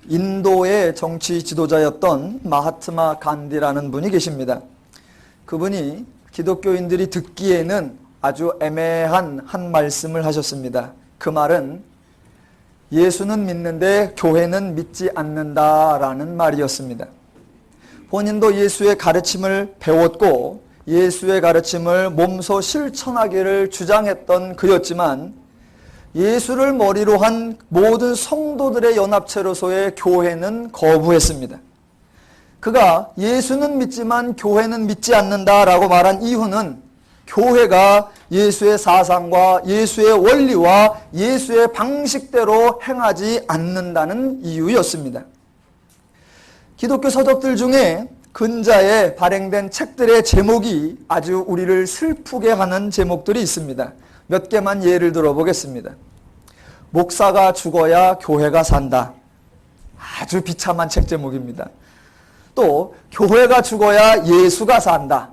인도의 정치 지도자였던 마하트마 간디라는 분이 계십니다. 그분이 기독교인들이 듣기에는 아주 애매한 한 말씀을 하셨습니다. 그 말은 예수는 믿는데 교회는 믿지 않는다라는 말이었습니다. 본인도 예수의 가르침을 배웠고 예수의 가르침을 몸소 실천하기를 주장했던 그였지만 예수를 머리로 한 모든 성도들의 연합체로서의 교회는 거부했습니다. 그가 예수는 믿지만 교회는 믿지 않는다라고 말한 이유는 교회가 예수의 사상과 예수의 원리와 예수의 방식대로 행하지 않는다는 이유였습니다. 기독교 서적들 중에 근자에 발행된 책들의 제목이 아주 우리를 슬프게 하는 제목들이 있습니다. 몇 개만 예를 들어보겠습니다. 목사가 죽어야 교회가 산다. 아주 비참한 책 제목입니다. 또 교회가 죽어야 예수가 산다.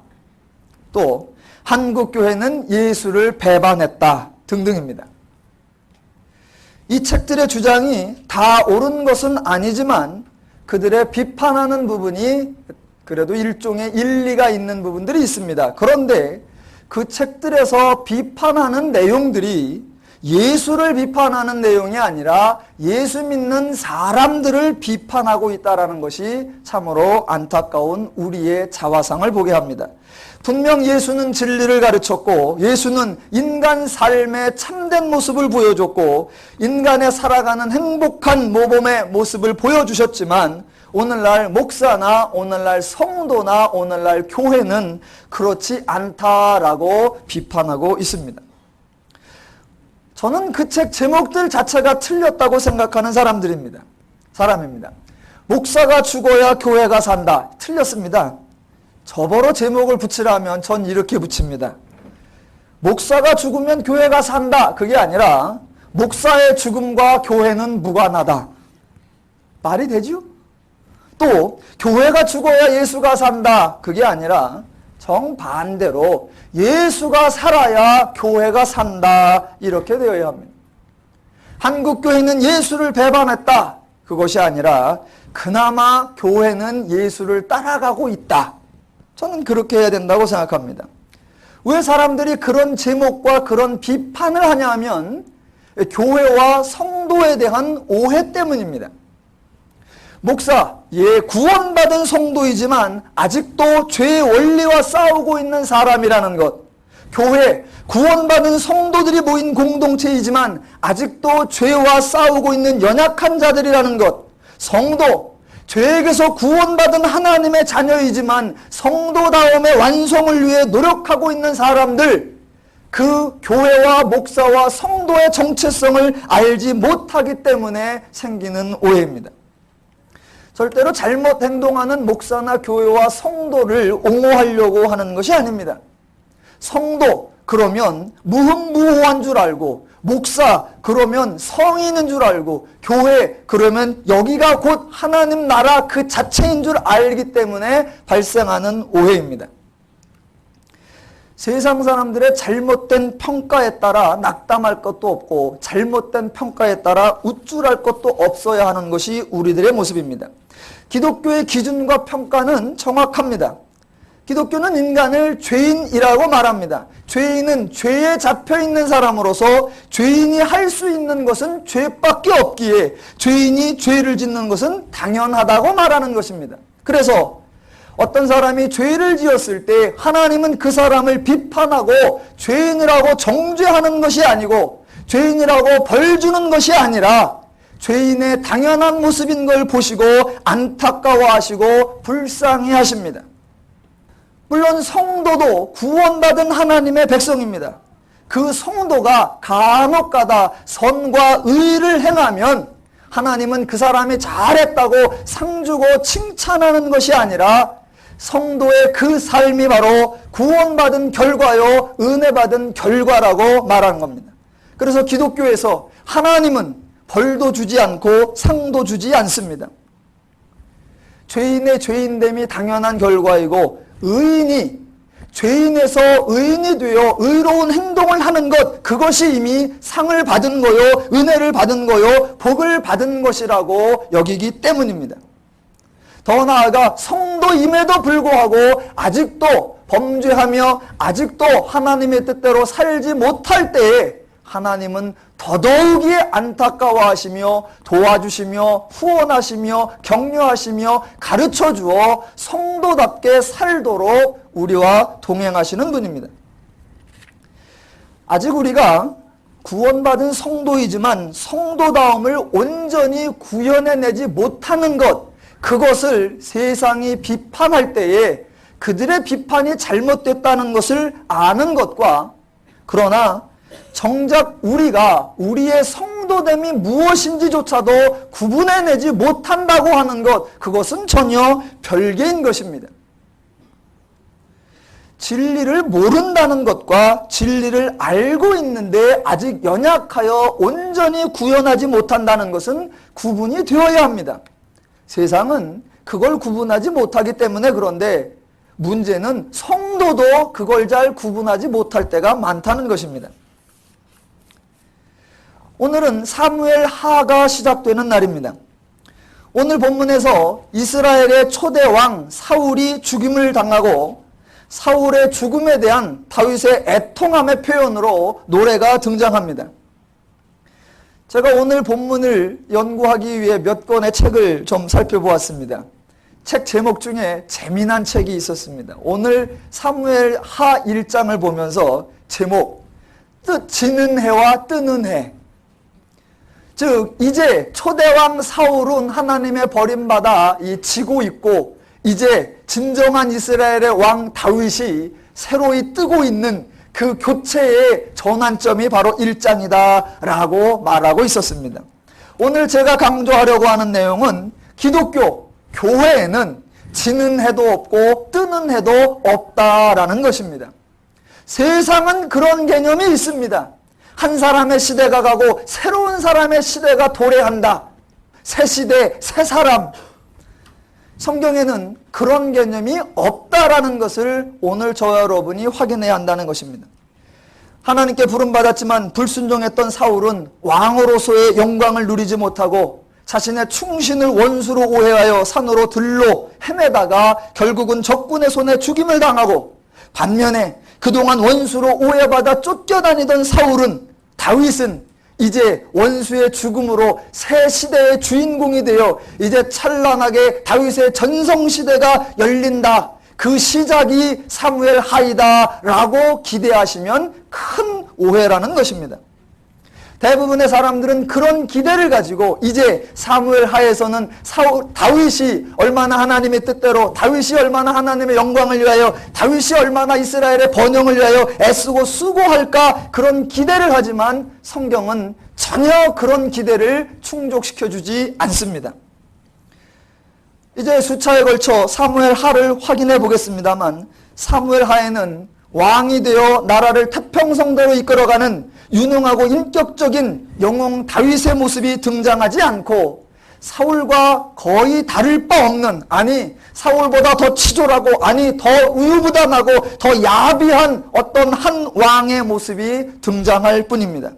또 한국교회는 예수를 배반했다 등등입니다. 이 책들의 주장이 다 옳은 것은 아니지만 그들의 비판하는 부분이 그래도 일종의 일리가 있는 부분들이 있습니다. 그런데 그 책들에서 비판하는 내용들이 예수를 비판하는 내용이 아니라 예수 믿는 사람들을 비판하고 있다는 것이 참으로 안타까운 우리의 자화상을 보게 합니다. 분명 예수는 진리를 가르쳤고 예수는 인간 삶의 참된 모습을 보여줬고 인간의 살아가는 행복한 모범의 모습을 보여주셨지만 오늘날 목사나 오늘날 성도나 오늘날 교회는 그렇지 않다라고 비판하고 있습니다. 저는 그 책 제목들 자체가 틀렸다고 생각하는 사람입니다. 목사가 죽어야 교회가 산다. 틀렸습니다. 저버러 제목을 붙이라면 전 이렇게 붙입니다. 목사가 죽으면 교회가 산다. 그게 아니라 목사의 죽음과 교회는 무관하다. 말이 되죠? 또 교회가 죽어야 예수가 산다. 그게 아니라 정반대로 예수가 살아야 교회가 산다. 이렇게 되어야 합니다. 한국교회는 예수를 배반했다. 그것이 아니라 그나마 교회는 예수를 따라가고 있다. 저는 그렇게 해야 된다고 생각합니다. 왜 사람들이 그런 제목과 그런 비판을 하냐 하면 교회와 성도에 대한 오해 때문입니다. 목사, 구원받은 성도이지만 아직도 죄의 원리와 싸우고 있는 사람이라는 것. 교회, 구원받은 성도들이 모인 공동체이지만 아직도 죄와 싸우고 있는 연약한 자들이라는 것. 성도, 죄에게서 구원받은 하나님의 자녀이지만 성도다움의 완성을 위해 노력하고 있는 사람들, 그 교회와 목사와 성도의 정체성을 알지 못하기 때문에 생기는 오해입니다. 절대로 잘못 행동하는 목사나 교회와 성도를 옹호하려고 하는 것이 아닙니다. 성도 그러면 무흔무호한 줄 알고, 목사 그러면 성인인 줄 알고, 교회 그러면 여기가 곧 하나님 나라 그 자체인 줄 알기 때문에 발생하는 오해입니다. 세상 사람들의 잘못된 평가에 따라 낙담할 것도 없고 잘못된 평가에 따라 우쭐할 것도 없어야 하는 것이 우리들의 모습입니다. 기독교의 기준과 평가는 정확합니다. 기독교는 인간을 죄인이라고 말합니다. 죄인은 죄에 잡혀있는 사람으로서 죄인이 할 수 있는 것은 죄밖에 없기에 죄인이 죄를 짓는 것은 당연하다고 말하는 것입니다. 그래서 어떤 사람이 죄를 지었을 때 하나님은 그 사람을 비판하고 죄인이라고 정죄하는 것이 아니고 죄인이라고 벌 주는 것이 아니라 죄인의 당연한 모습인 걸 보시고 안타까워하시고 불쌍히 하십니다. 물론 성도도 구원받은 하나님의 백성입니다. 그 성도가 간혹가다 선과 의를 행하면 하나님은 그 사람이 잘했다고 상주고 칭찬하는 것이 아니라 성도의 그 삶이 바로 구원받은 결과요, 은혜받은 결과라고 말하는 겁니다. 그래서 기독교에서 하나님은 벌도 주지 않고 상도 주지 않습니다. 죄인의 죄인됨이 당연한 결과이고 의인이 죄인에서 의인이 되어 의로운 행동을 하는 것, 그것이 이미 상을 받은 거요, 은혜를 받은 거요, 복을 받은 것이라고 여기기 때문입니다. 더 나아가 성도임에도 불구하고 아직도 범죄하며 아직도 하나님의 뜻대로 살지 못할 때에 하나님은 더더욱이 안타까워하시며 도와주시며 후원하시며 격려하시며 가르쳐 주어 성도답게 살도록 우리와 동행하시는 분입니다. 아직 우리가 구원받은 성도이지만 성도다움을 온전히 구현해내지 못하는 것, 그것을 세상이 비판할 때에 그들의 비판이 잘못됐다는 것을 아는 것과, 그러나 정작 우리가 우리의 성도됨이 무엇인지조차도 구분해내지 못한다고 하는 것, 그것은 전혀 별개인 것입니다. 진리를 모른다는 것과 진리를 알고 있는데 아직 연약하여 온전히 구현하지 못한다는 것은 구분이 되어야 합니다. 세상은 그걸 구분하지 못하기 때문에 그런데 문제는 성도도 그걸 잘 구분하지 못할 때가 많다는 것입니다. 오늘은 사무엘 하가 시작되는 날입니다. 오늘 본문에서 이스라엘의 초대 왕 사울이 죽임을 당하고 사울의 죽음에 대한 다윗의 애통함의 표현으로 노래가 등장합니다. 제가 오늘 본문을 연구하기 위해 몇 권의 책을 좀 살펴보았습니다. 책 제목 중에 재미난 책이 있었습니다. 오늘 사무엘 하 1장을 보면서 제목, 지는 해와 뜨는 해. 즉 이제 초대왕 사울은 하나님의 버림받아 지고 있고 이제 진정한 이스라엘의 왕 다윗이 새로이 뜨고 있는 그 교체의 전환점이 바로 1장이다 라고 말하고 있었습니다. 오늘 제가 강조하려고 하는 내용은 기독교, 교회에는 지는 해도 없고 뜨는 해도 없다라는 것입니다. 세상은 그런 개념이 있습니다. 한 사람의 시대가 가고 새로운 사람의 시대가 도래한다. 새 시대, 새 사람. 성경에는 그런 개념이 없다라는 것을 오늘 저와 여러분이 확인해야 한다는 것입니다. 하나님께 부름받았지만 불순종했던 사울은 왕으로서의 영광을 누리지 못하고 자신의 충신을 원수로 오해하여 산으로 들로 헤매다가 결국은 적군의 손에 죽임을 당하고, 반면에 그동안 원수로 오해받아 쫓겨다니던 다윗은 이제 원수의 죽음으로 새 시대의 주인공이 되어 이제 찬란하게 다윗의 전성시대가 열린다. 그 시작이 사무엘 하이다 라고 기대하시면 큰 오해라는 것입니다. 대부분의 사람들은 그런 기대를 가지고 이제 사무엘 하에서는 다윗이 얼마나 하나님의 뜻대로, 다윗이 얼마나 하나님의 영광을 위하여, 다윗이 얼마나 이스라엘의 번영을 위하여 애쓰고 수고할까, 그런 기대를 하지만 성경은 전혀 그런 기대를 충족시켜주지 않습니다. 이제 수차에 걸쳐 사무엘 하를 확인해 보겠습니다만, 사무엘 하에는 왕이 되어 나라를 태평성대로 이끌어가는 유능하고 인격적인 영웅 다윗의 모습이 등장하지 않고, 사울과 거의 다를 바 없는, 아니 사울보다 더 치졸하고, 아니 더 우유부단하고 더 야비한 어떤 한 왕의 모습이 등장할 뿐입니다.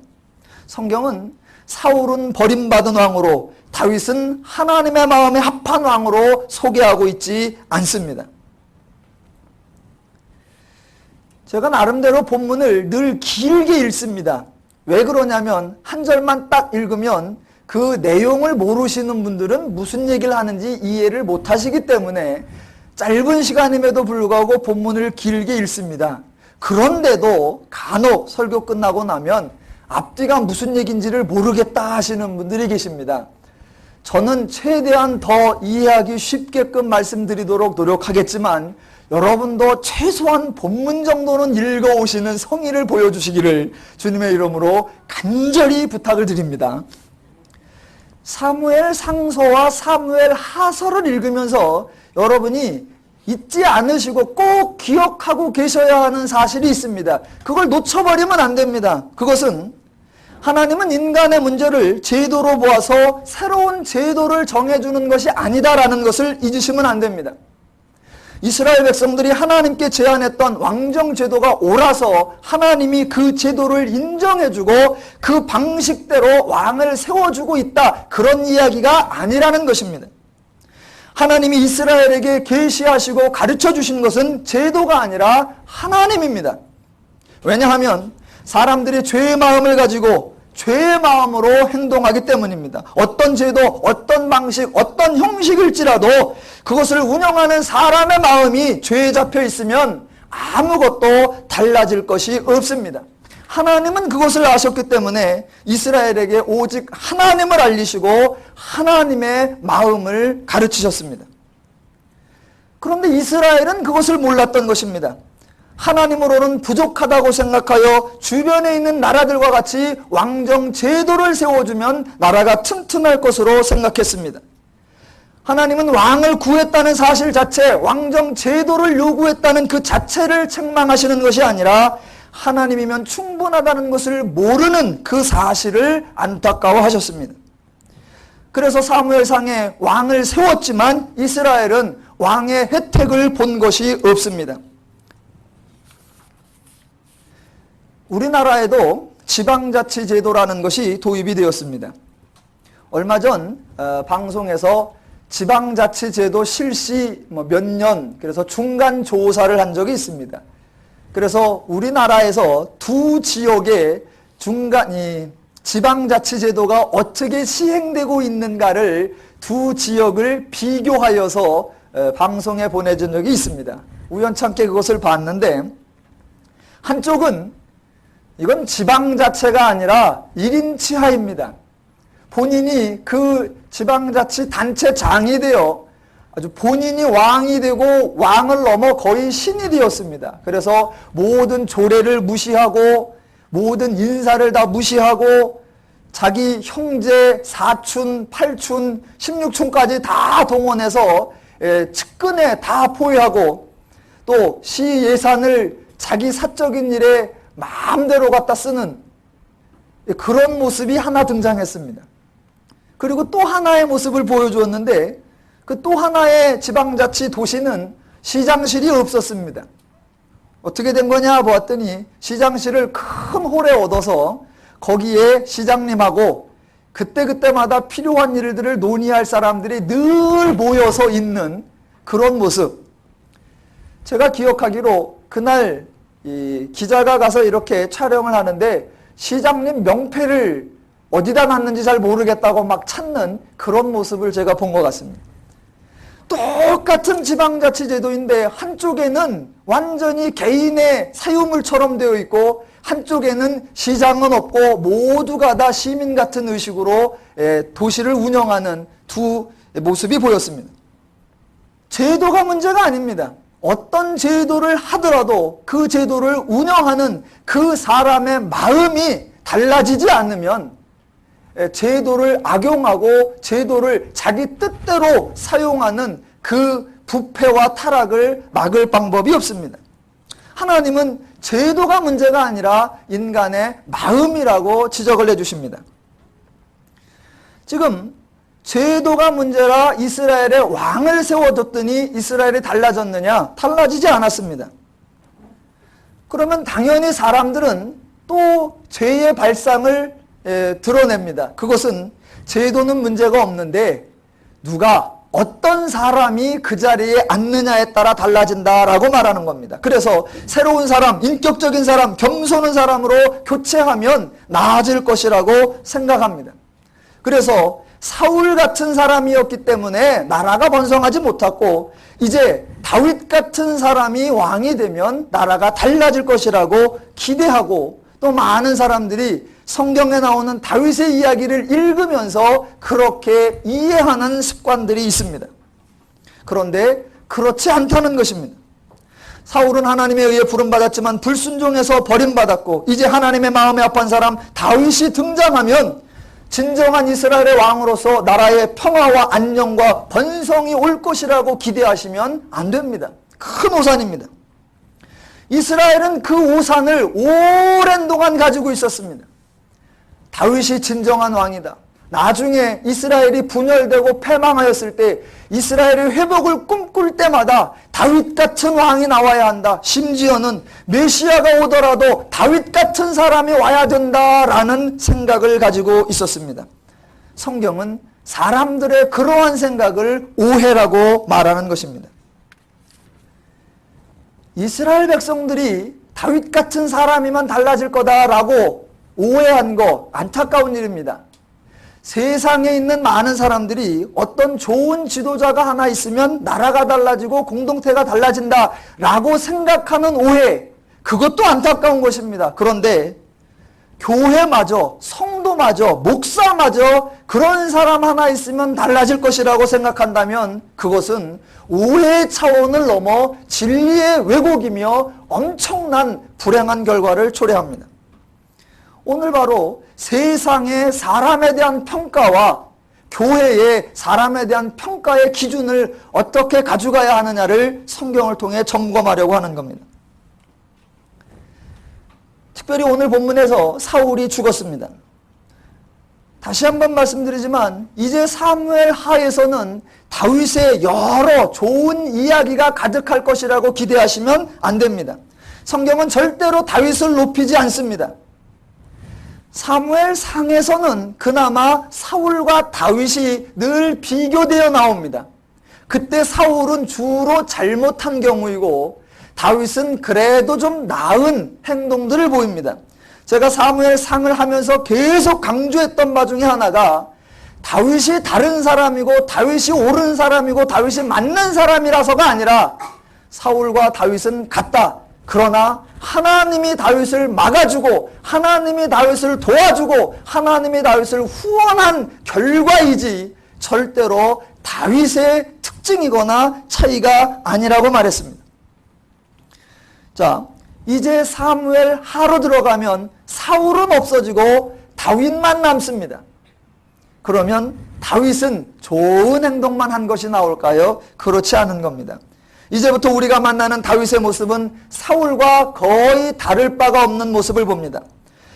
성경은 사울은 버림받은 왕으로, 다윗은 하나님의 마음에 합한 왕으로 소개하고 있지 않습니다. 제가 나름대로 본문을 늘 길게 읽습니다. 왜 그러냐면 한 절만 딱 읽으면 그 내용을 모르시는 분들은 무슨 얘기를 하는지 이해를 못하시기 때문에 짧은 시간임에도 불구하고 본문을 길게 읽습니다. 그런데도 간혹 설교 끝나고 나면 앞뒤가 무슨 얘기인지를 모르겠다 하시는 분들이 계십니다. 저는 최대한 더 이해하기 쉽게끔 말씀드리도록 노력하겠지만 여러분도 최소한 본문 정도는 읽어오시는 성의를 보여주시기를 주님의 이름으로 간절히 부탁을 드립니다. 사무엘 상서와 사무엘 하서를 읽으면서 여러분이 잊지 않으시고 꼭 기억하고 계셔야 하는 사실이 있습니다. 그걸 놓쳐버리면 안 됩니다. 그것은 하나님은 인간의 문제를 제도로 보아서 새로운 제도를 정해주는 것이 아니다라는 것을 잊으시면 안 됩니다. 이스라엘 백성들이 하나님께 제안했던 왕정 제도가 옳아서 하나님이 그 제도를 인정해주고 그 방식대로 왕을 세워주고 있다, 그런 이야기가 아니라는 것입니다. 하나님이 이스라엘에게 계시하시고 가르쳐 주신 것은 제도가 아니라 하나님입니다. 왜냐하면 사람들이 죄의 마음을 가지고 죄의 마음으로 행동하기 때문입니다. 어떤 제도, 어떤 방식, 어떤 형식일지라도 그것을 운영하는 사람의 마음이 죄에 잡혀 있으면 아무것도 달라질 것이 없습니다. 하나님은 그것을 아셨기 때문에 이스라엘에게 오직 하나님을 알리시고 하나님의 마음을 가르치셨습니다. 그런데 이스라엘은 그것을 몰랐던 것입니다. 하나님으로는 부족하다고 생각하여 주변에 있는 나라들과 같이 왕정 제도를 세워주면 나라가 튼튼할 것으로 생각했습니다. 하나님은 왕을 구했다는 사실 자체, 왕정 제도를 요구했다는 그 자체를 책망하시는 것이 아니라 하나님이면 충분하다는 것을 모르는 그 사실을 안타까워하셨습니다. 그래서 사무엘상에 왕을 세웠지만 이스라엘은 왕의 혜택을 본 것이 없습니다. 우리나라에도 지방자치제도라는 것이 도입이 되었습니다. 얼마 전 방송에서 지방자치제도 실시 몇 년, 그래서 중간 조사를 한 적이 있습니다. 그래서 우리나라에서 두 지역의 지방자치제도가 어떻게 시행되고 있는가를 두 지역을 비교하여서 방송에 보내준 적이 있습니다. 우연찮게 그것을 봤는데, 한쪽은 이건 지방자체가 아니라 1인 치하입니다. 본인이 그 지방자치 단체장이 되어 아주 본인이 왕이 되고 왕을 넘어 거의 신이 되었습니다. 그래서 모든 조례를 무시하고 모든 인사를 다 무시하고 자기 형제, 사촌, 팔촌, 16촌까지 다 동원해서 측근에 다 포위하고 또 시 예산을 자기 사적인 일에 마음대로 갖다 쓰는 그런 모습이 하나 등장했습니다. 그리고 또 하나의 모습을 보여주었는데 그 또 하나의 지방자치 도시는 시장실이 없었습니다. 어떻게 된 거냐 보았더니 시장실을 큰 홀에 얻어서 거기에 시장님하고 그때그때마다 필요한 일들을 논의할 사람들이 늘 모여서 있는 그런 모습. 제가 기억하기로 그날 기자가 가서 이렇게 촬영을 하는데 시장님 명패를 어디다 놨는지 잘 모르겠다고 막 찾는 그런 모습을 제가 본 것 같습니다. 똑같은 지방자치제도인데 한쪽에는 완전히 개인의 사유물처럼 되어 있고 한쪽에는 시장은 없고 모두가 다 시민 같은 의식으로 도시를 운영하는 두 모습이 보였습니다. 제도가 문제가 아닙니다. 어떤 제도를 하더라도 그 제도를 운영하는 그 사람의 마음이 달라지지 않으면 제도를 악용하고 제도를 자기 뜻대로 사용하는 그 부패와 타락을 막을 방법이 없습니다. 하나님은 제도가 문제가 아니라 인간의 마음이라고 지적을 해주십니다. 지금 제도가 문제라 이스라엘에 왕을 세워뒀더니 이스라엘이 달라졌느냐? 달라지지 않았습니다. 그러면 당연히 사람들은 또 죄의 발상을 드러냅니다. 그것은 제도는 문제가 없는데 누가 어떤 사람이 그 자리에 앉느냐에 따라 달라진다라고 말하는 겁니다. 그래서 새로운 사람, 인격적인 사람, 겸손한 사람으로 교체하면 나아질 것이라고 생각합니다. 그래서 사울 같은 사람이었기 때문에 나라가 번성하지 못했고 이제 다윗 같은 사람이 왕이 되면 나라가 달라질 것이라고 기대하고 또 많은 사람들이 성경에 나오는 다윗의 이야기를 읽으면서 그렇게 이해하는 습관들이 있습니다. 그런데 그렇지 않다는 것입니다. 사울은 하나님에 의해 부름받았지만 불순종해서 버림받았고 이제 하나님의 마음에 합한 사람 다윗이 등장하면 진정한 이스라엘의 왕으로서 나라의 평화와 안녕과 번성이 올 것이라고 기대하시면 안 됩니다. 큰 오산입니다. 이스라엘은 그 오산을 오랜 동안 가지고 있었습니다. 다윗이 진정한 왕이다. 나중에 이스라엘이 분열되고 패망하였을 때 이스라엘의 회복을 꿈꿀 때마다 다윗 같은 왕이 나와야 한다. 심지어는 메시아가 오더라도 다윗 같은 사람이 와야 된다라는 생각을 가지고 있었습니다. 성경은 사람들의 그러한 생각을 오해라고 말하는 것입니다. 이스라엘 백성들이 다윗 같은 사람이면 달라질 거다라고 오해한 거 안타까운 일입니다. 세상에 있는 많은 사람들이 어떤 좋은 지도자가 하나 있으면 나라가 달라지고 공동체가 달라진다라고 생각하는 오해, 그것도 안타까운 것입니다. 그런데 교회마저, 성도마저, 목사마저 그런 사람 하나 있으면 달라질 것이라고 생각한다면 그것은 오해의 차원을 넘어 진리의 왜곡이며 엄청난 불행한 결과를 초래합니다. 오늘 바로 세상의 사람에 대한 평가와 교회의 사람에 대한 평가의 기준을 어떻게 가져가야 하느냐를 성경을 통해 점검하려고 하는 겁니다. 특별히 오늘 본문에서 사울이 죽었습니다. 다시 한번 말씀드리지만 이제 사무엘 하에서는 다윗의 여러 좋은 이야기가 가득할 것이라고 기대하시면 안 됩니다. 성경은 절대로 다윗을 높이지 않습니다. 사무엘 상에서는 그나마 사울과 다윗이 늘 비교되어 나옵니다. 그때 사울은 주로 잘못한 경우이고 다윗은 그래도 좀 나은 행동들을 보입니다. 제가 사무엘 상을 하면서 계속 강조했던 바 중에 하나가 다윗이 다른 사람이고 다윗이 옳은 사람이고 다윗이 맞는 사람이라서가 아니라 사울과 다윗은 같다. 그러나 하나님이 다윗을 막아주고 하나님이 다윗을 도와주고 하나님이 다윗을 후원한 결과이지 절대로 다윗의 특징이거나 차이가 아니라고 말했습니다. 자, 이제 사무엘 하로 들어가면 사울은 없어지고 다윗만 남습니다. 그러면 다윗은 좋은 행동만 한 것이 나올까요? 그렇지 않은 겁니다. 이제부터 우리가 만나는 다윗의 모습은 사울과 거의 다를 바가 없는 모습을 봅니다.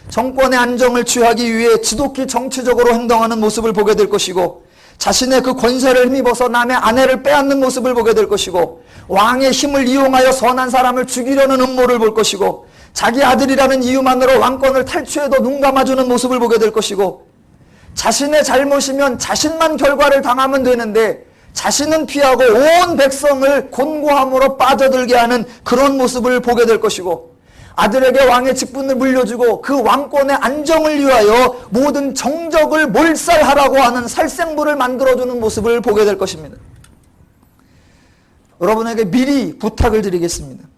정권의 안정을 취하기 위해 지독히 정치적으로 행동하는 모습을 보게 될 것이고 자신의 그 권세를 힘입어서 남의 아내를 빼앗는 모습을 보게 될 것이고 왕의 힘을 이용하여 선한 사람을 죽이려는 음모를 볼 것이고 자기 아들이라는 이유만으로 왕권을 탈취해도 눈 감아주는 모습을 보게 될 것이고 자신의 잘못이면 자신만 결과를 당하면 되는데 자신은 피하고 온 백성을 곤고함으로 빠져들게 하는 그런 모습을 보게 될 것이고 아들에게 왕의 직분을 물려주고 그 왕권의 안정을 위하여 모든 정적을 몰살하라고 하는 살생부를 만들어주는 모습을 보게 될 것입니다. 여러분에게 미리 부탁을 드리겠습니다.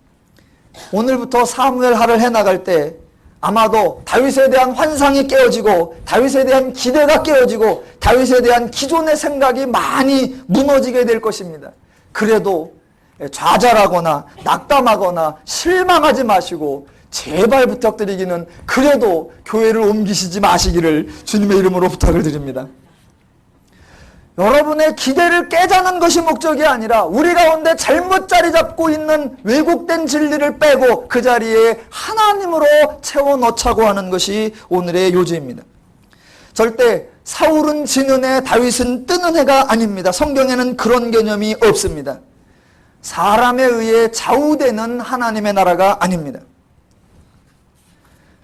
오늘부터 사무엘하를 해나갈 때 아마도 다윗에 대한 환상이 깨어지고 다윗에 대한 기대가 깨어지고 다윗에 대한 기존의 생각이 많이 무너지게 될 것입니다. 그래도 좌절하거나 낙담하거나 실망하지 마시고 제발 부탁드리기는 그래도 교회를 옮기시지 마시기를 주님의 이름으로 부탁을 드립니다. 여러분의 기대를 깨자는 것이 목적이 아니라 우리 가운데 잘못 자리 잡고 있는 왜곡된 진리를 빼고 그 자리에 하나님으로 채워넣자고 하는 것이 오늘의 요지입니다. 절대 사울은 지는 해 다윗은 뜨는 해가 아닙니다. 성경에는 그런 개념이 없습니다. 사람에 의해 좌우되는 하나님의 나라가 아닙니다.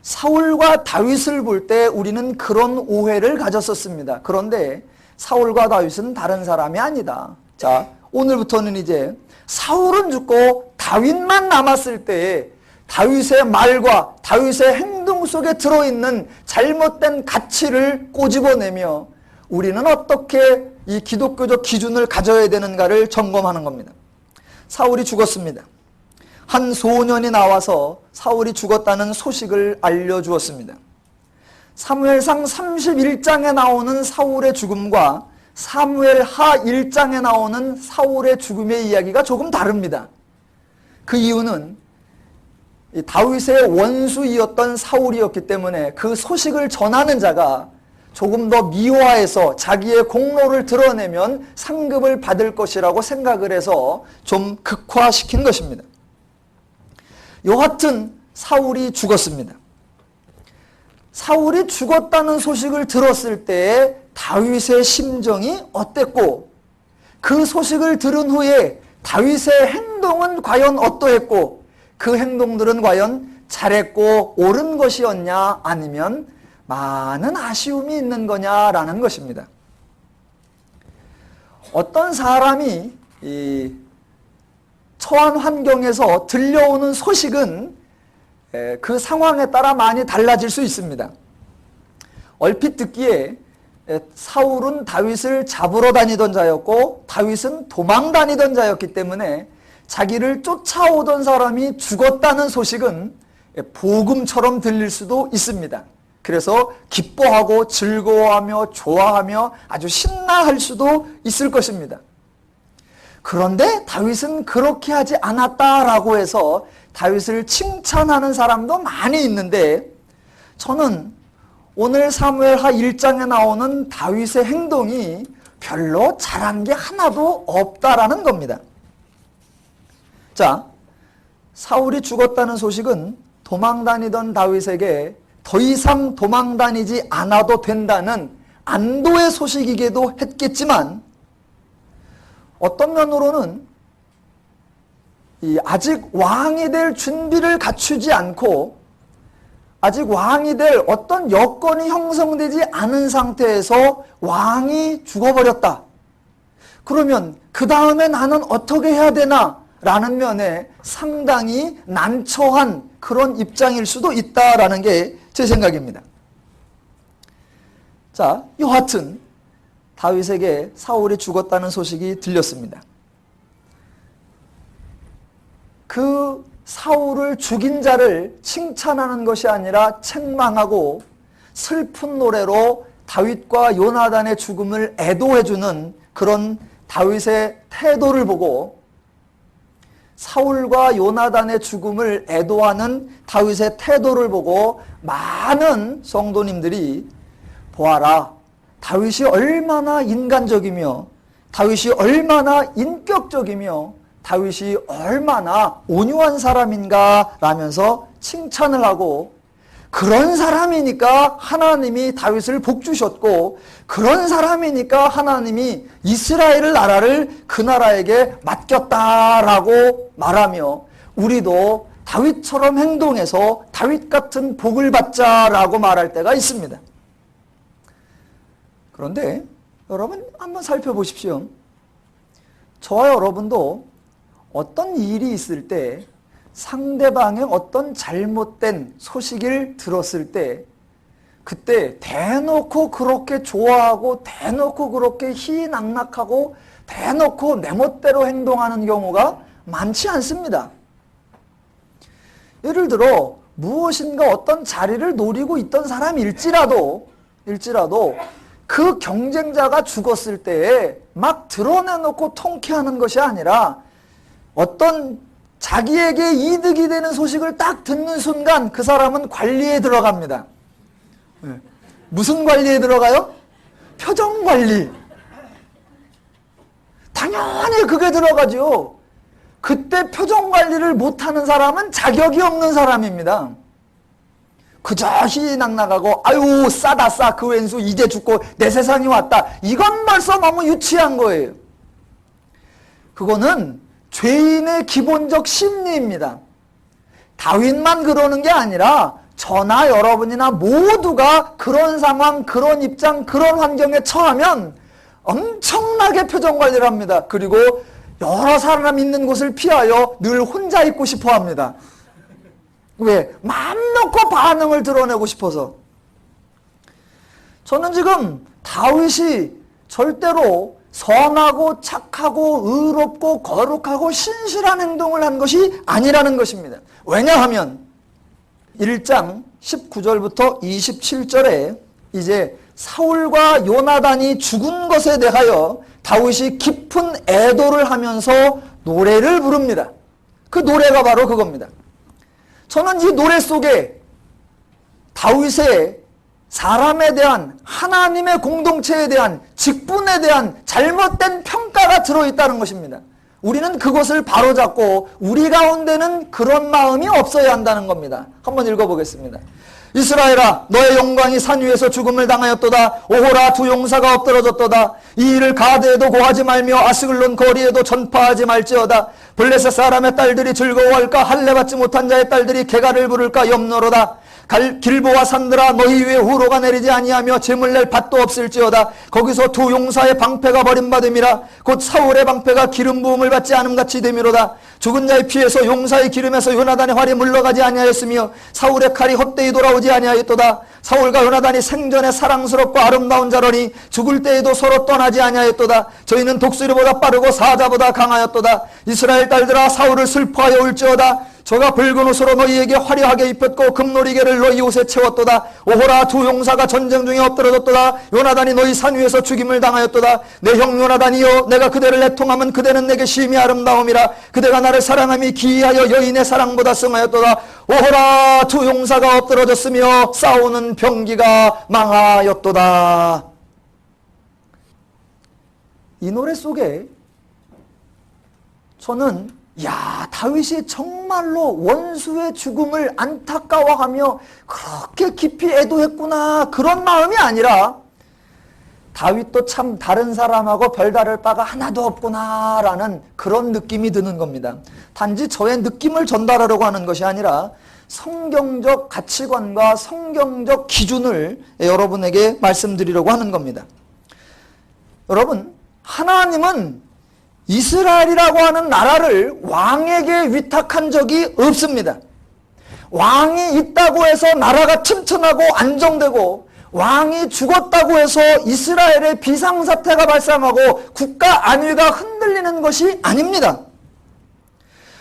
사울과 다윗을 볼 때 우리는 그런 오해를 가졌었습니다. 그런데 사울과 다윗은 다른 사람이 아니다. 자, 오늘부터는 이제 사울은 죽고 다윗만 남았을 때 다윗의 말과 다윗의 행동 속에 들어있는 잘못된 가치를 꼬집어내며 우리는 어떻게 이 기독교적 기준을 가져야 되는가를 점검하는 겁니다. 사울이 죽었습니다. 한 소년이 나와서 사울이 죽었다는 소식을 알려주었습니다. 사무엘상 31장에 나오는 사울의 죽음과 사무엘하 1장에 나오는 사울의 죽음의 이야기가 조금 다릅니다. 그 이유는 다윗의 원수이었던 사울이었기 때문에 그 소식을 전하는 자가 조금 더 미화해서 자기의 공로를 드러내면 상급을 받을 것이라고 생각을 해서 좀 극화시킨 것입니다. 여하튼 사울이 죽었습니다. 사울이 죽었다는 소식을 들었을 때 다윗의 심정이 어땠고 그 소식을 들은 후에 다윗의 행동은 과연 어떠했고 그 행동들은 과연 잘했고 옳은 것이었냐 아니면 많은 아쉬움이 있는 거냐라는 것입니다. 어떤 사람이 이 처한 환경에서 들려오는 소식은 그 상황에 따라 많이 달라질 수 있습니다. 얼핏 듣기에 사울은 다윗을 잡으러 다니던 자였고 다윗은 도망 다니던 자였기 때문에 자기를 쫓아오던 사람이 죽었다는 소식은 복음처럼 들릴 수도 있습니다. 그래서 기뻐하고 즐거워하며 좋아하며 아주 신나할 수도 있을 것입니다. 그런데 다윗은 그렇게 하지 않았다라고 해서 다윗을 칭찬하는 사람도 많이 있는데 저는 오늘 사무엘하 1장에 나오는 다윗의 행동이 별로 잘한 게 하나도 없다라는 겁니다. 자, 사울이 죽었다는 소식은 도망 다니던 다윗에게 더 이상 도망 다니지 않아도 된다는 안도의 소식이기도 했겠지만 어떤 면으로는 아직 왕이 될 준비를 갖추지 않고 아직 왕이 될 어떤 여건이 형성되지 않은 상태에서 왕이 죽어버렸다. 그러면 그 다음에 나는 어떻게 해야 되나? 라는 면에 상당히 난처한 그런 입장일 수도 있다라는 게 제 생각입니다. 자, 여하튼 다윗에게 사울이 죽었다는 소식이 들렸습니다. 그 사울을 죽인 자를 칭찬하는 것이 아니라 책망하고 슬픈 노래로 다윗과 요나단의 죽음을 애도해주는 그런 다윗의 태도를 보고 사울과 요나단의 죽음을 애도하는 다윗의 태도를 보고 많은 성도님들이 보아라, 다윗이 얼마나 인간적이며 다윗이 얼마나 인격적이며 다윗이 얼마나 온유한 사람인가 라면서 칭찬을 하고 그런 사람이니까 하나님이 다윗을 복주셨고 그런 사람이니까 하나님이 이스라엘 나라를 그 나라에게 맡겼다라고 말하며 우리도 다윗처럼 행동해서 다윗 같은 복을 받자라고 말할 때가 있습니다. 그런데 여러분 한번 살펴보십시오. 저와 여러분도 어떤 일이 있을 때 상대방의 어떤 잘못된 소식을 들었을 때 그때 대놓고 그렇게 좋아하고 대놓고 그렇게 희낙낙하고 대놓고 내 멋대로 행동하는 경우가 많지 않습니다. 예를 들어 무엇인가 어떤 자리를 노리고 있던 사람일지라도 그 경쟁자가 죽었을 때에 막 드러내놓고 통쾌하는 것이 아니라 어떤 자기에게 이득이 되는 소식을 딱 듣는 순간 그 사람은 관리에 들어갑니다. 무슨 관리에 들어가요? 표정 관리. 당연히 그게 들어가죠. 그때 표정 관리를 못하는 사람은 자격이 없는 사람입니다. 그저 희낙낙하고 아유 싸다 싸 그 왼수 이제 죽고 내 세상이 왔다. 이건 벌써 너무 유치한 거예요. 그거는 죄인의 기본적 심리입니다. 다윗만 그러는 게 아니라 저나 여러분이나 모두가 그런 상황, 그런 입장, 그런 환경에 처하면 엄청나게 표정 관리를 합니다. 그리고 여러 사람 있는 곳을 피하여 늘 혼자 있고 싶어 합니다. 왜? 마음 놓고 반응을 드러내고 싶어서. 저는 지금 다윗이 절대로 선하고 착하고 의롭고 거룩하고 신실한 행동을 한 것이 아니라는 것입니다. 왜냐하면 1장 19절부터 27절에 이제 사울과 요나단이 죽은 것에 대하여 다윗이 깊은 애도를 하면서 노래를 부릅니다. 그 노래가 바로 그겁니다. 저는 이 노래 속에 다윗의 사람에 대한 하나님의 공동체에 대한 직분에 대한 잘못된 평가가 들어있다는 것입니다. 우리는 그것을 바로잡고 우리 가운데는 그런 마음이 없어야 한다는 겁니다. 한번 읽어보겠습니다. 이스라엘아 너의 영광이 산 위에서 죽음을 당하였도다. 오호라 두 용사가 엎드러졌도다. 이 일을 가드에도 고하지 말며 아스글론 거리에도 전파하지 말지어다. 블레셋 사람의 딸들이 즐거워할까? 할례 받지 못한 자의 딸들이 개가를 부를까? 염노로다. 길보와 산들아 너희 위에 후로가 내리지 아니하며 재물 낼 밭도 없을지어다. 거기서 두 용사의 방패가 버림받음이라. 곧 사울의 방패가 기름 부음을 받지 않음같이 됨이로다. 죽은 자의 피에서 용사의 기름에서 요나단의 활이 물러가지 아니하였으며 사울의 칼이 헛되이 돌아오지 아니하였도다. 사울과 요나단이 생전에 사랑스럽고 아름다운 자러니 죽을 때에도 서로 떠나지 아니하였도다. 저희는 독수리보다 빠르고 사자보다 강하였도다. 이스라엘 딸들아 사울을 슬퍼하여 울지어다. 저가 붉은 옷으로 너희에게 화려하게 입혔고 금놀이개를 너희 옷에 채웠도다. 오호라 두 용사가 전쟁 중에 엎드러졌도다. 요나단이 너희 산 위에서 죽임을 당하였도다. 내 형 요나단이여 내가 그대를 애통하면 그대는 내게 심히 아름다움이라. 그대가 나를 사랑함이 기이하여 여인의 사랑보다 승하였도다. 오호라 두 용사가 엎드러졌으며 싸우는 병기가 망하였도다. 이 노래 속에 저는 다윗이 정말로 원수의 죽음을 안타까워하며 그렇게 깊이 애도했구나 그런 마음이 아니라 다윗도 참 다른 사람하고 별다를 바가 하나도 없구나 라는 그런 느낌이 드는 겁니다. 단지 저의 느낌을 전달하려고 하는 것이 아니라 성경적 가치관과 성경적 기준을 여러분에게 말씀드리려고 하는 겁니다. 여러분, 하나님은 이스라엘이라고 하는 나라를 왕에게 위탁한 적이 없습니다. 왕이 있다고 해서 나라가 튼튼하고 안정되고 왕이 죽었다고 해서 이스라엘의 비상사태가 발생하고 국가 안위가 흔들리는 것이 아닙니다.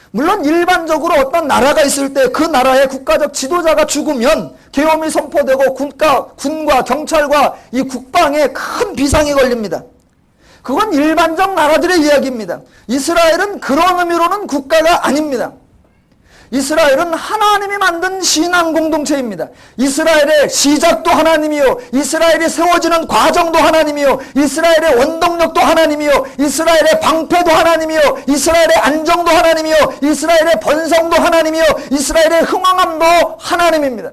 물론 일반적으로 어떤 나라가 있을 때 그 나라의 국가적 지도자가 죽으면 계엄이 선포되고 군과 경찰과 이 국방에 큰 비상이 걸립니다. 그건 일반적 나라들의 이야기입니다. 이스라엘은 그런 의미로는 국가가 아닙니다. 이스라엘은 하나님이 만든 신앙 공동체입니다. 이스라엘의 시작도 하나님이요, 이스라엘이 세워지는 과정도 하나님이요, 이스라엘의 원동력도 하나님이요, 이스라엘의 방패도 하나님이요, 이스라엘의 안정도 하나님이요, 이스라엘의 번성도 하나님이요, 이스라엘의 흥왕함도 하나님입니다.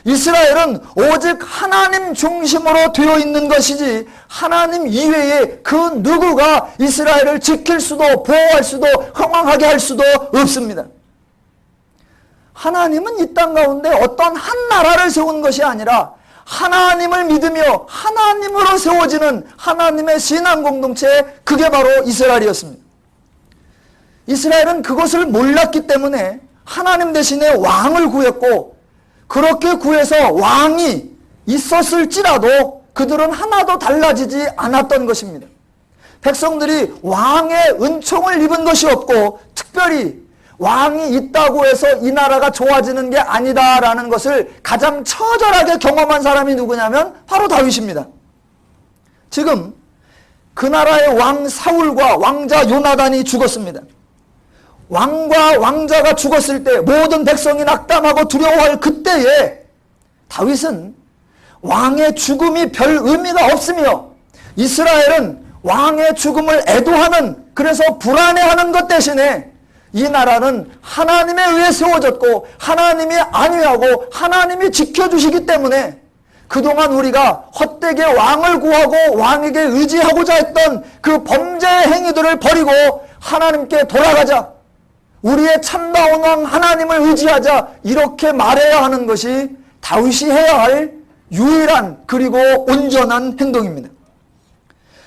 이스라엘은 오직 하나님 중심으로 되어 있는 것이지 하나님 이외에 그 누구가 이스라엘을 지킬 수도 보호할 수도 흥왕하게 할 수도 없습니다. 하나님은 이 땅 가운데 어떤 한 나라를 세운 것이 아니라 하나님을 믿으며 하나님으로 세워지는 하나님의 신앙 공동체, 그게 바로 이스라엘이었습니다. 이스라엘은 그것을 몰랐기 때문에 하나님 대신에 왕을 구했고, 그렇게 구해서 왕이 있었을지라도 그들은 하나도 달라지지 않았던 것입니다. 백성들이 왕의 은총을 입은 것이 없고, 특별히 왕이 있다고 해서 이 나라가 좋아지는 게 아니다라는 것을 가장 처절하게 경험한 사람이 누구냐면 바로 다윗입니다. 지금 그 나라의 왕 사울과 왕자 요나단이 죽었습니다. 왕과 왕자가 죽었을 때 모든 백성이 낙담하고 두려워할 그때에 다윗은 왕의 죽음이 별 의미가 없으며 이스라엘은 왕의 죽음을 애도하는, 그래서 불안해하는 것 대신에 이 나라는 하나님에 의해 세워졌고 하나님이 안위하고 하나님이 지켜주시기 때문에 그동안 우리가 헛되게 왕을 구하고 왕에게 의지하고자 했던 그 범죄의 행위들을 버리고 하나님께 돌아가자, 우리의 참다운 왕 하나님을 의지하자, 이렇게 말해야 하는 것이 다윗이 해야 할 유일한 그리고 온전한 행동입니다.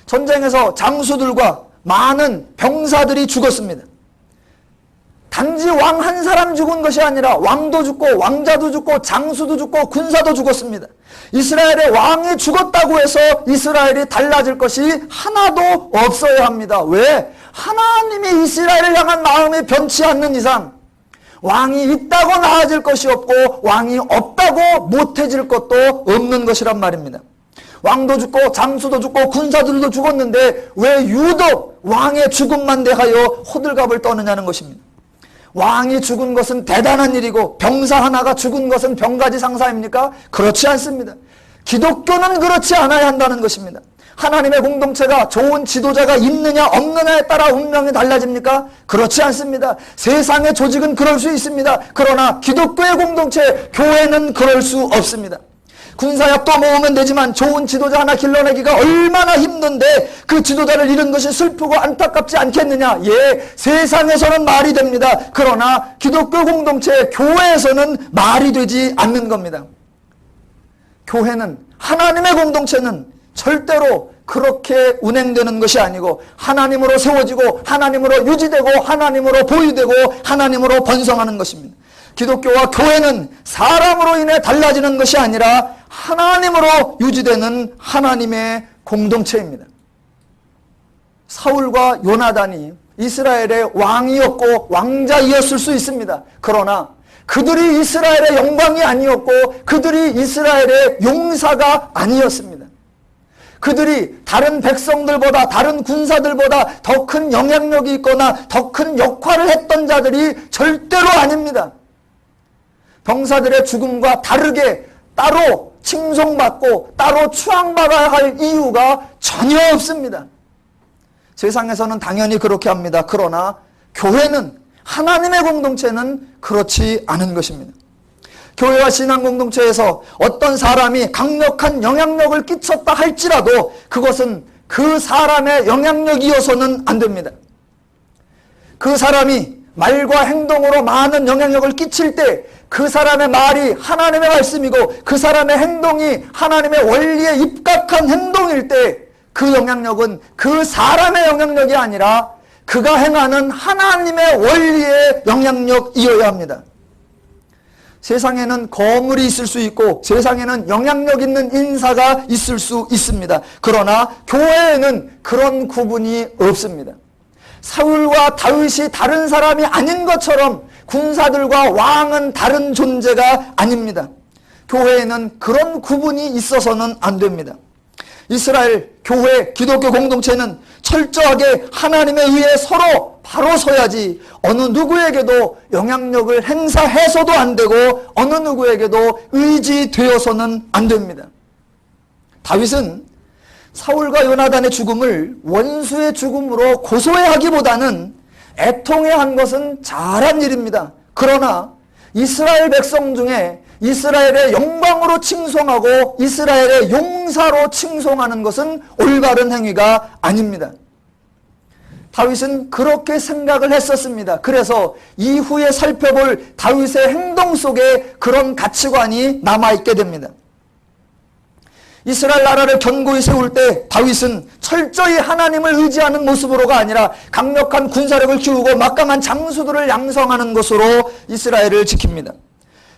전쟁에서 장수들과 많은 병사들이 죽었습니다. 단지 왕 한 사람 죽은 것이 아니라 왕도 죽고 왕자도 죽고 장수도 죽고 군사도 죽었습니다. 이스라엘의 왕이 죽었다고 해서 이스라엘이 달라질 것이 하나도 없어야 합니다. 왜? 하나님이 이스라엘을 향한 마음이 변치 않는 이상 왕이 있다고 나아질 것이 없고 왕이 없다고 못해질 것도 없는 것이란 말입니다. 왕도 죽고 장수도 죽고 군사들도 죽었는데 왜 유독 왕의 죽음만 대하여 호들갑을 떠느냐는 것입니다. 왕이 죽은 것은 대단한 일이고 병사 하나가 죽은 것은 병가지 상사입니까? 그렇지 않습니다. 기독교는 그렇지 않아야 한다는 것입니다. 하나님의 공동체가 좋은 지도자가 있느냐 없느냐에 따라 운명이 달라집니까? 그렇지 않습니다. 세상의 조직은 그럴 수 있습니다. 그러나 기독교의 공동체, 교회는 그럴 수 없습니다. 군사협도 모으면 되지만 좋은 지도자 하나 길러내기가 얼마나 힘든데 그 지도자를 잃은 것이 슬프고 안타깝지 않겠느냐? 예, 세상에서는 말이 됩니다. 그러나 기독교 공동체, 교회에서는 말이 되지 않는 겁니다. 교회는, 하나님의 공동체는 절대로 그렇게 운행되는 것이 아니고 하나님으로 세워지고 하나님으로 유지되고 하나님으로 보유되고 하나님으로 번성하는 것입니다. 기독교와 교회는 사람으로 인해 달라지는 것이 아니라 하나님으로 유지되는 하나님의 공동체입니다. 사울과 요나단이 이스라엘의 왕이었고 왕자이었을 수 있습니다. 그러나 그들이 이스라엘의 영광이 아니었고 그들이 이스라엘의 용사가 아니었습니다. 그들이 다른 백성들보다 다른 군사들보다 더 큰 영향력이 있거나 더 큰 역할을 했던 자들이 절대로 아닙니다. 병사들의 죽음과 다르게 따로 칭송받고 따로 추앙받아야 할 이유가 전혀 없습니다. 세상에서는 당연히 그렇게 합니다. 그러나 교회는, 하나님의 공동체는 그렇지 않은 것입니다. 교회와 신앙 공동체에서 어떤 사람이 강력한 영향력을 끼쳤다 할지라도 그것은 그 사람의 영향력이어서는 안 됩니다. 그 사람이 말과 행동으로 많은 영향력을 끼칠 때 그 사람의 말이 하나님의 말씀이고 그 사람의 행동이 하나님의 원리에 입각한 행동일 때 그 영향력은 그 사람의 영향력이 아니라 그가 행하는 하나님의 원리의 영향력이어야 합니다. 세상에는 거물이 있을 수 있고 세상에는 영향력 있는 인사가 있을 수 있습니다. 그러나 교회에는 그런 구분이 없습니다. 사울과 다윗이 다른 사람이 아닌 것처럼 군사들과 왕은 다른 존재가 아닙니다. 교회에는 그런 구분이 있어서는 안 됩니다. 이스라엘 교회, 기독교 공동체는 철저하게 하나님에 의해 서로 바로 서야지 어느 누구에게도 영향력을 행사해서도 안 되고 어느 누구에게도 의지되어서는 안 됩니다. 다윗은 사울과 요나단의 죽음을 원수의 죽음으로 고소해하기보다는 애통해한 것은 잘한 일입니다. 그러나 이스라엘 백성 중에 이스라엘의 영광으로 칭송하고 이스라엘의 용사로 칭송하는 것은 올바른 행위가 아닙니다. 다윗은 그렇게 생각을 했었습니다. 그래서 이후에 살펴볼 다윗의 행동 속에 그런 가치관이 남아있게 됩니다. 이스라엘 나라를 견고히 세울 때 다윗은 철저히 하나님을 의지하는 모습으로가 아니라 강력한 군사력을 키우고 막강한 장수들을 양성하는 것으로 이스라엘을 지킵니다.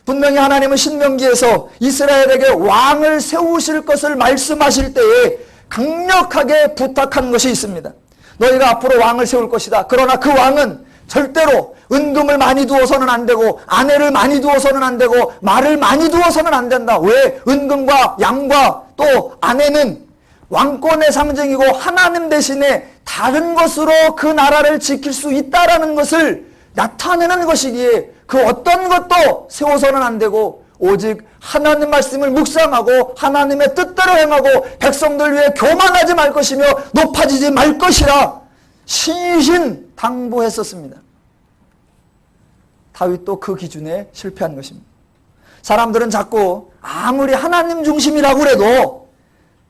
분명히 하나님은 신명기에서 이스라엘에게 왕을 세우실 것을 말씀하실 때에 강력하게 부탁한 것이 있습니다. 너희가 앞으로 왕을 세울 것이다. 그러나 그 왕은 절대로 은금을 많이 두어서는 안 되고 아내를 많이 두어서는 안 되고 말을 많이 두어서는 안 된다. 왜? 은금과 양과 또 아내는 왕권의 상징이고 하나님 대신에 다른 것으로 그 나라를 지킬 수 있다라는 것을 나타내는 것이기에 그 어떤 것도 세워서는 안 되고 오직 하나님 말씀을 묵상하고 하나님의 뜻대로 행하고 백성들 위해 교만하지 말 것이며 높아지지 말 것이라 신신당부했었습니다. 다윗도 그 기준에 실패한 것입니다. 사람들은 자꾸 아무리 하나님 중심이라고 해도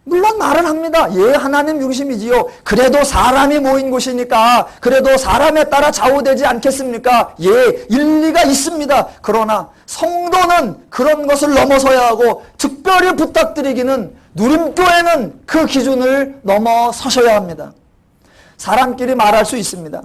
물론 말은 합니다. 예, 하나님 중심이지요. 그래도 사람이 모인 곳이니까 그래도 사람에 따라 좌우되지 않겠습니까? 예, 일리가 있습니다. 그러나 성도는 그런 것을 넘어서야 하고 특별히 부탁드리기는 누림교회는 그 기준을 넘어서셔야 합니다. 사람끼리 말할 수 있습니다.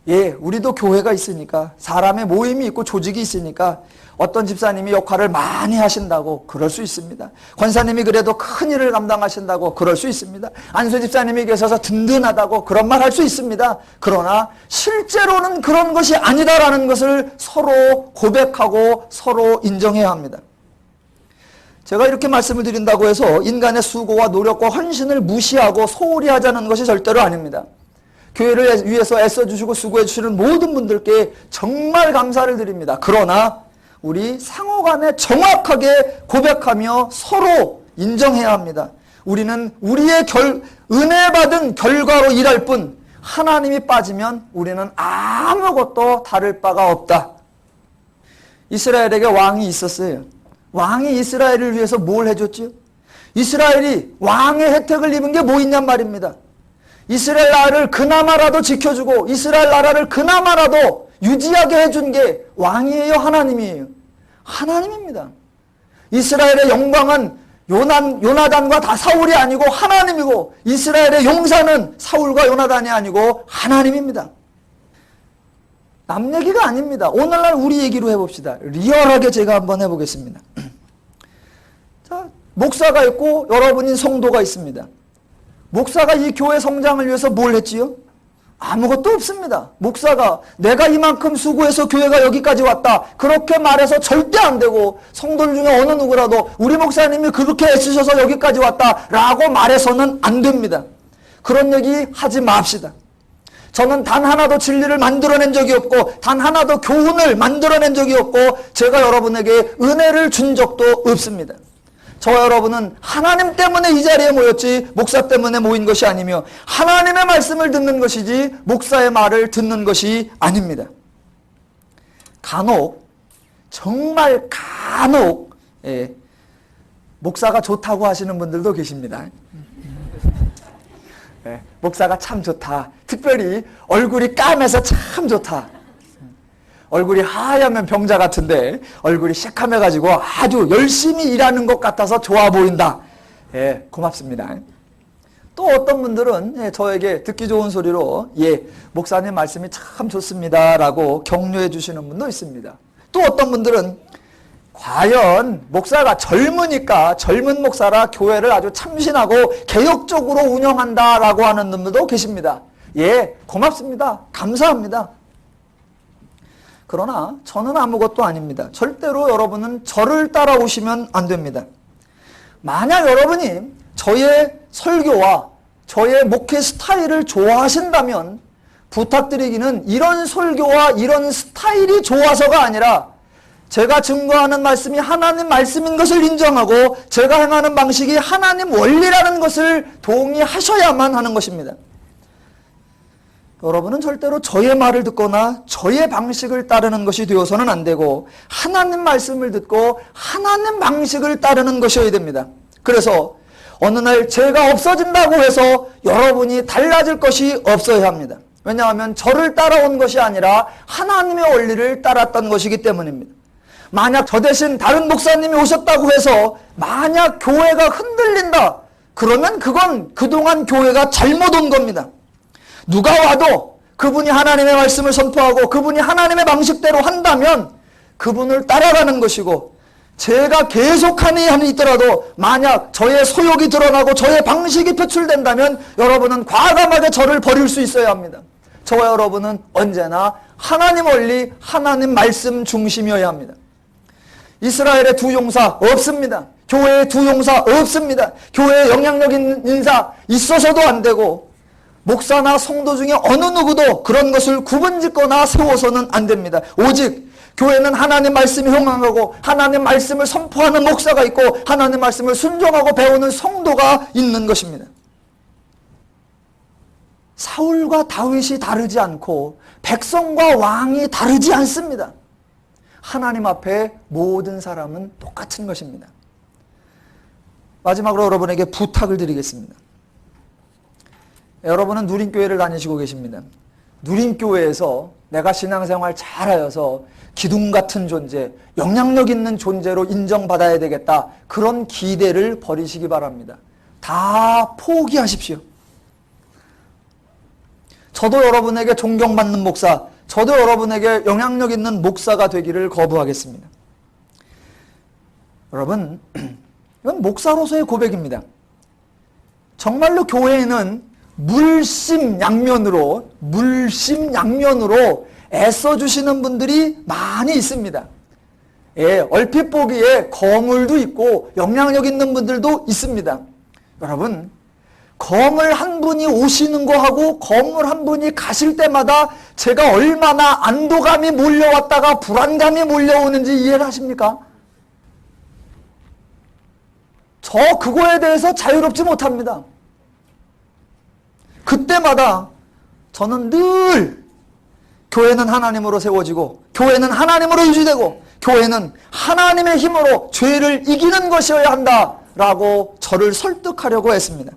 예, 우리도 교회가 있으니까 사람의 모임이 있고 조직이 있으니까 어떤 집사님이 역할을 많이 하신다고 그럴 수 있습니다. 권사님이 그래도 큰 일을 감당하신다고 그럴 수 있습니다. 안수 집사님이 계셔서 든든하다고 그런 말 할 수 있습니다. 그러나 실제로는 그런 것이 아니다라는 것을 서로 고백하고 서로 인정해야 합니다. 제가 이렇게 말씀을 드린다고 해서 인간의 수고와 노력과 헌신을 무시하고 소홀히 하자는 것이 절대로 아닙니다. 교회를 위해서 애써주시고 수고해주시는 모든 분들께 정말 감사를 드립니다. 그러나 우리 상호간에 정확하게 고백하며 서로 인정해야 합니다. 우리는 우리의 은혜 받은 결과로 일할 뿐 하나님이 빠지면 우리는 아무것도 다를 바가 없다. 이스라엘에게 왕이 있었어요. 왕이 이스라엘을 위해서 뭘 해줬지요? 이스라엘이 왕의 혜택을 입은 게 뭐 있냔 말입니다. 이스라엘 나라를 그나마라도 지켜주고 이스라엘 나라를 그나마라도 유지하게 해준 게 왕이에요, 하나님이에요? 하나님입니다. 이스라엘의 영광은 요나단과 다 사울이 아니고 하나님이고, 이스라엘의 용사는 사울과 요나단이 아니고 하나님입니다. 남 얘기가 아닙니다. 오늘날 우리 얘기로 해봅시다. 리얼하게 제가 한번 해보겠습니다. 자, 목사가 있고 여러분인 성도가 있습니다. 목사가 이 교회 성장을 위해서 뭘 했지요? 아무것도 없습니다. 목사가 내가 이만큼 수고해서 교회가 여기까지 왔다, 그렇게 말해서 절대 안 되고, 성도들 중에 어느 누구라도 우리 목사님이 그렇게 애쓰셔서 여기까지 왔다 라고 말해서는 안 됩니다. 그런 얘기 하지 맙시다. 저는 단 하나도 진리를 만들어낸 적이 없고 단 하나도 교훈을 만들어낸 적이 없고 제가 여러분에게 은혜를 준 적도 없습니다. 저와 여러분은 하나님 때문에 이 자리에 모였지 목사 때문에 모인 것이 아니며 하나님의 말씀을 듣는 것이지 목사의 말을 듣는 것이 아닙니다. 간혹, 정말 간혹 목사가 좋다고 하시는 분들도 계십니다. 목사가 참 좋다. 특별히 얼굴이 까매서 참 좋다. 얼굴이 하얗면 병자 같은데 얼굴이 새카매가지고 아주 열심히 일하는 것 같아서 좋아 보인다. 고맙습니다. 또 어떤 분들은 저에게 듣기 좋은 소리로 목사님 말씀이 참 좋습니다 라고 격려해 주시는 분도 있습니다. 또 어떤 분들은 과연 목사가 젊으니까 젊은 목사라 교회를 아주 참신하고 개혁적으로 운영한다라고 하는 분들도 계십니다. 고맙습니다. 감사합니다. 그러나 저는 아무것도 아닙니다. 절대로 여러분은 저를 따라오시면 안 됩니다. 만약 여러분이 저의 설교와 저의 목회 스타일을 좋아하신다면 부탁드리기는 이런 설교와 이런 스타일이 좋아서가 아니라 제가 증거하는 말씀이 하나님 말씀인 것을 인정하고 제가 행하는 방식이 하나님 원리라는 것을 동의하셔야만 하는 것입니다. 여러분은 절대로 저의 말을 듣거나 저의 방식을 따르는 것이 되어서는 안 되고 하나님 말씀을 듣고 하나님 방식을 따르는 것이어야 됩니다. 그래서 어느 날 제가 없어진다고 해서 여러분이 달라질 것이 없어야 합니다. 왜냐하면 저를 따라온 것이 아니라 하나님의 원리를 따랐던 것이기 때문입니다. 만약 저 대신 다른 목사님이 오셨다고 해서 만약 교회가 흔들린다, 그러면 그건 그동안 교회가 잘못 온 겁니다. 누가 와도 그분이 하나님의 말씀을 선포하고 그분이 하나님의 방식대로 한다면 그분을 따라가는 것이고, 제가 계속하니 한이 있더라도 만약 저의 소욕이 드러나고 저의 방식이 표출된다면 여러분은 과감하게 저를 버릴 수 있어야 합니다. 저와 여러분은 언제나 하나님 원리, 하나님 말씀 중심이어야 합니다. 이스라엘의 두 용사 없습니다. 교회의 두 용사 없습니다. 교회에 영향력 있는 인사 있어서도 안 되고 목사나 성도 중에 어느 누구도 그런 것을 구분짓거나 세워서는 안 됩니다. 오직 교회는 하나님 말씀이 형황하고 하나님 말씀을 선포하는 목사가 있고 하나님 말씀을 순종하고 배우는 성도가 있는 것입니다. 사울과 다윗이 다르지 않고 백성과 왕이 다르지 않습니다. 하나님 앞에 모든 사람은 똑같은 것입니다. 마지막으로 여러분에게 부탁을 드리겠습니다. 여러분은 누림교회를 다니시고 계십니다. 누림교회에서 내가 신앙생활 잘하여서 기둥 같은 존재, 영향력 있는 존재로 인정받아야 되겠다, 그런 기대를 버리시기 바랍니다. 다 포기하십시오. 저도 여러분에게 존경받는 목사, 저도 여러분에게 영향력 있는 목사가 되기를 거부하겠습니다. 여러분, 이건 목사로서의 고백입니다. 정말로 교회에는 물심양면으로 애써주시는 분들이 많이 있습니다. 얼핏 보기에 거물도 있고 영향력 있는 분들도 있습니다. 여러분, 거물 한 분이 오시는 거하고 거물 한 분이 가실 때마다 제가 얼마나 안도감이 몰려왔다가 불안감이 몰려오는지 이해를 하십니까? 그거에 대해서 자유롭지 못합니다. 그때마다 저는 늘 교회는 하나님으로 세워지고 교회는 하나님으로 유지되고 교회는 하나님의 힘으로 죄를 이기는 것이어야 한다라고 저를 설득하려고 했습니다.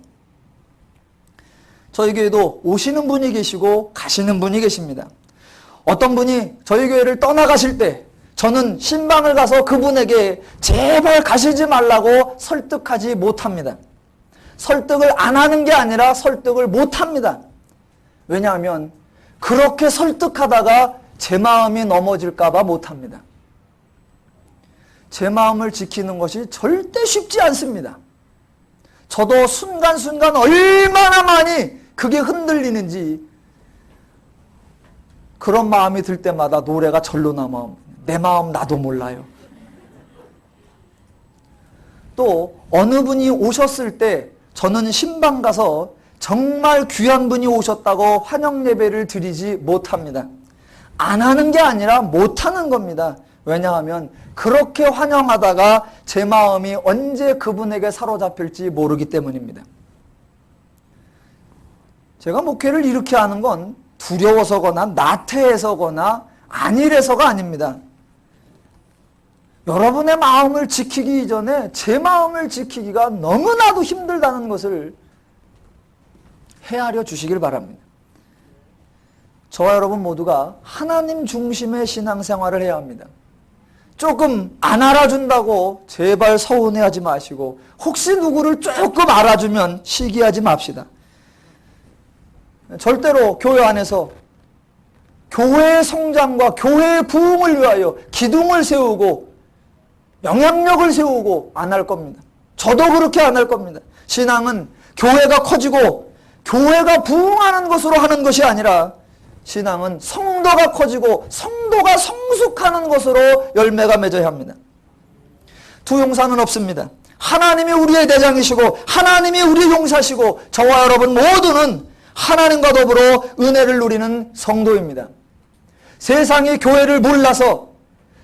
저희 교회도 오시는 분이 계시고 가시는 분이 계십니다. 어떤 분이 저희 교회를 떠나가실 때 저는 신방을 가서 그분에게 제발 가시지 말라고 설득하지 못합니다. 설득을 안 하는 게 아니라 설득을 못합니다. 왜냐하면 그렇게 설득하다가 제 마음이 넘어질까 봐 못합니다. 제 마음을 지키는 것이 절대 쉽지 않습니다. 저도 순간순간 얼마나 많이 그게 흔들리는지 그런 마음이 들 때마다 노래가 절로 남아 내 마음 나도 몰라요. 또 어느 분이 오셨을 때 저는 신방 가서 정말 귀한 분이 오셨다고 환영 예배를 드리지 못합니다. 안 하는 게 아니라 못하는 겁니다. 왜냐하면 그렇게 환영하다가 제 마음이 언제 그분에게 사로잡힐지 모르기 때문입니다. 제가 목회를 이렇게 하는 건 두려워서거나 나태해서거나 안일해서가 아닙니다. 여러분의 마음을 지키기 이전에 제 마음을 지키기가 너무나도 힘들다는 것을 헤아려 주시길 바랍니다. 저와 여러분 모두가 하나님 중심의 신앙생활을 해야 합니다. 조금 안 알아준다고 제발 서운해하지 마시고 혹시 누구를 조금 알아주면 시기하지 맙시다. 절대로 교회 안에서 교회의 성장과 교회의 부흥을 위하여 기둥을 세우고 영향력을 세우고 안 할 겁니다. 저도 그렇게 안 할 겁니다. 신앙은 교회가 커지고 교회가 부흥하는 것으로 하는 것이 아니라 신앙은 성도가 커지고 성도가 성숙하는 것으로 열매가 맺어야 합니다. 두 용사는 없습니다. 하나님이 우리의 대장이시고 하나님이 우리의 용사시고 저와 여러분 모두는 하나님과 더불어 은혜를 누리는 성도입니다. 세상이 교회를 몰라서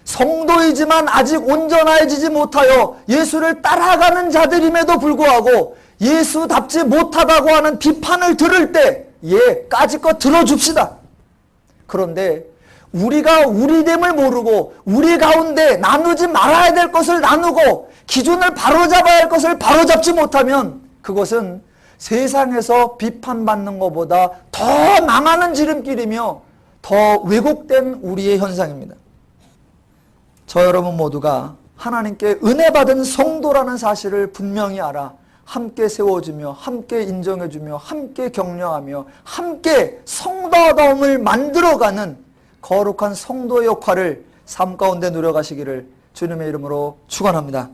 성도이지만 아직 온전해지지 못하여 예수를 따라가는 자들임에도 불구하고 예수답지 못하다고 하는 비판을 들을 때 까짓것 들어줍시다. 그런데 우리가 우리됨을 모르고 우리 가운데 나누지 말아야 될 것을 나누고 기준을 바로잡아야 할 것을 바로잡지 못하면 그것은 세상에서 비판받는 것보다 더 망하는 지름길이며 더 왜곡된 우리의 현상입니다. 저 여러분 모두가 하나님께 은혜 받은 성도라는 사실을 분명히 알아 함께 세워주며 함께 인정해주며 함께 격려하며 함께 성도다움을 만들어가는 거룩한 성도의 역할을 삶 가운데 누려가시기를 주님의 이름으로 축원합니다.